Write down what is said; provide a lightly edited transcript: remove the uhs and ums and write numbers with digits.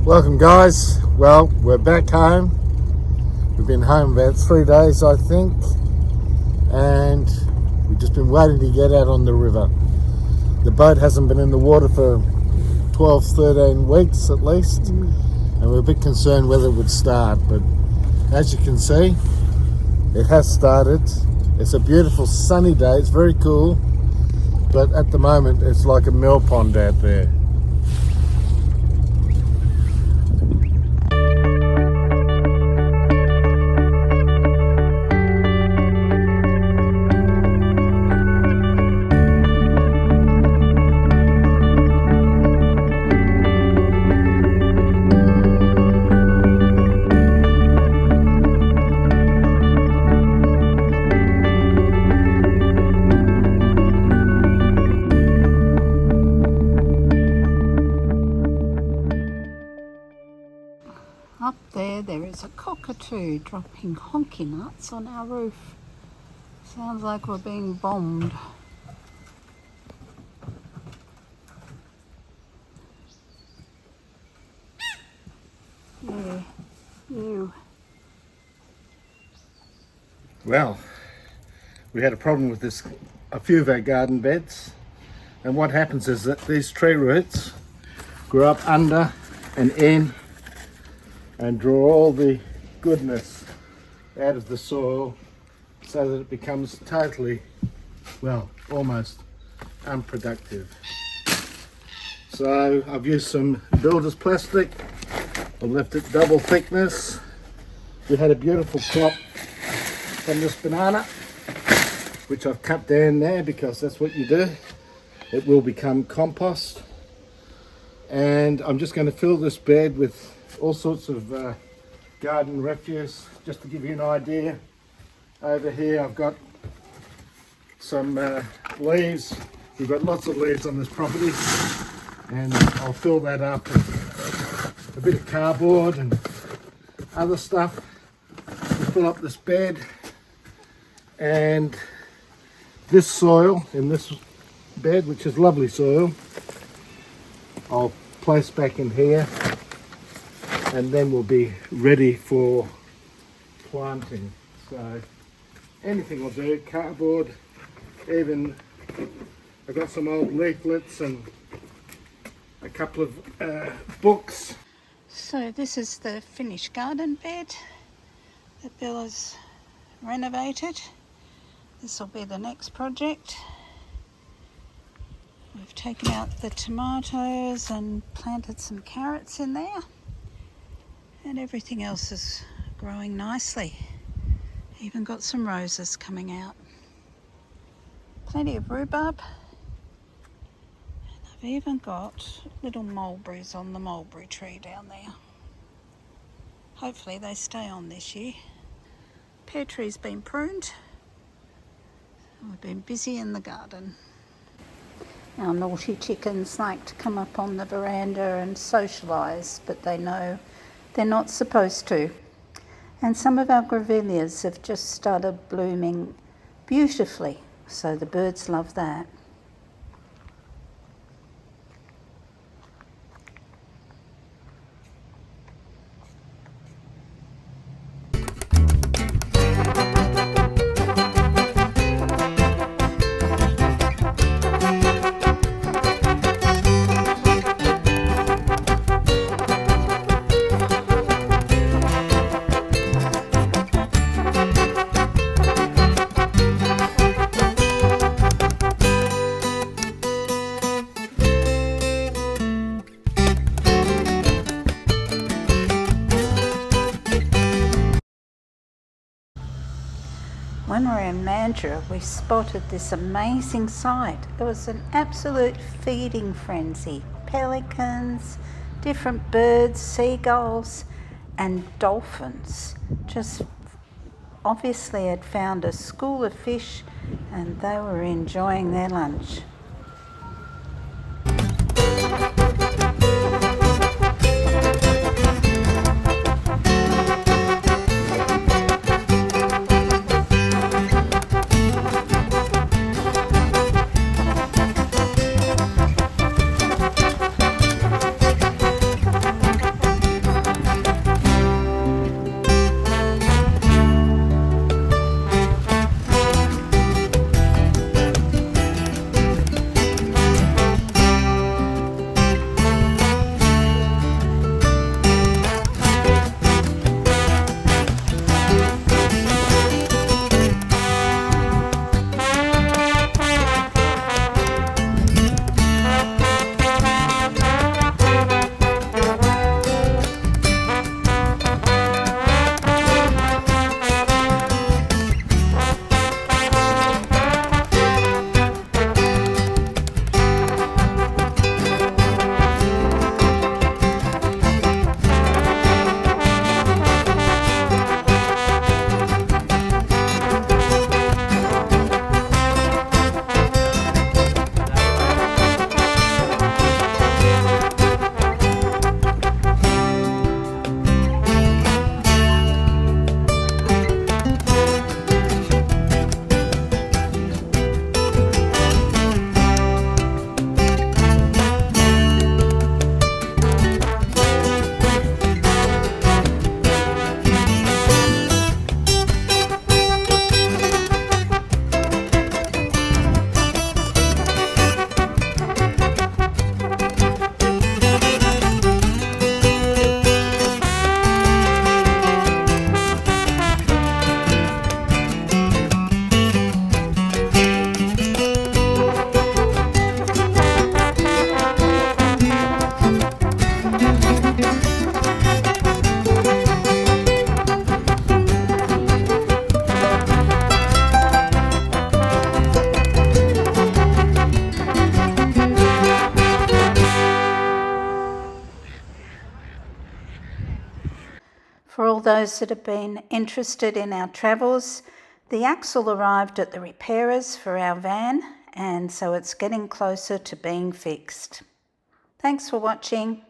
Welcome guys. Well, we're back home. We've been home about 3 days I think, and we've just been waiting to get out on the river. The boat hasn't been in the water for 12-13 weeks at least, and we're a bit concerned whether it would start, but as you can see it has started. It's a beautiful sunny day, it's very cool, but at the moment it's like a mill pond out there. Up there is a cockatoo dropping honky nuts on our roof. Sounds like we're being bombed. Yeah, you. Well, we had a problem with a few of our garden beds, and what happens is that these tree roots grow up under and in and draw all the goodness out of the soil so that it becomes totally, well, almost unproductive. So I've used some builder's plastic. I've left it double thickness. We had a beautiful crop from this banana, which I've cut down there because that's what you do. It will become compost. And I'm just going to fill this bed with all sorts of garden refuse, just to give you an idea. Over here I've got some leaves. We've got lots of leaves on this property, and I'll fill that up with a bit of cardboard and other stuff to fill up this bed. And this soil in this bed, which is lovely soil, I'll place back in here, and then we'll be ready for planting. So anything will do, cardboard, even I've got some old leaflets and a couple of books. So this is the finished garden bed that Bill has renovated. This will be the next project. We've taken out the tomatoes and planted some carrots in there. And everything else is growing nicely. Even got some roses coming out. Plenty of rhubarb. And I've even got little mulberries on the mulberry tree down there. Hopefully they stay on this year. Pear tree's been pruned. We've been busy in the garden. Our naughty chickens like to come up on the veranda and socialise, but they know they're not supposed to. And some of our grevilleas have just started blooming beautifully, so the birds love that. When we were in Mandurah, we spotted this amazing sight. It was an absolute feeding frenzy. Pelicans, different birds, seagulls, and dolphins. Just obviously had found a school of fish, and they were enjoying their lunch. For all those that have been interested in our travels, the axle arrived at the repairers for our van, and so it's getting closer to being fixed. Thanks for watching.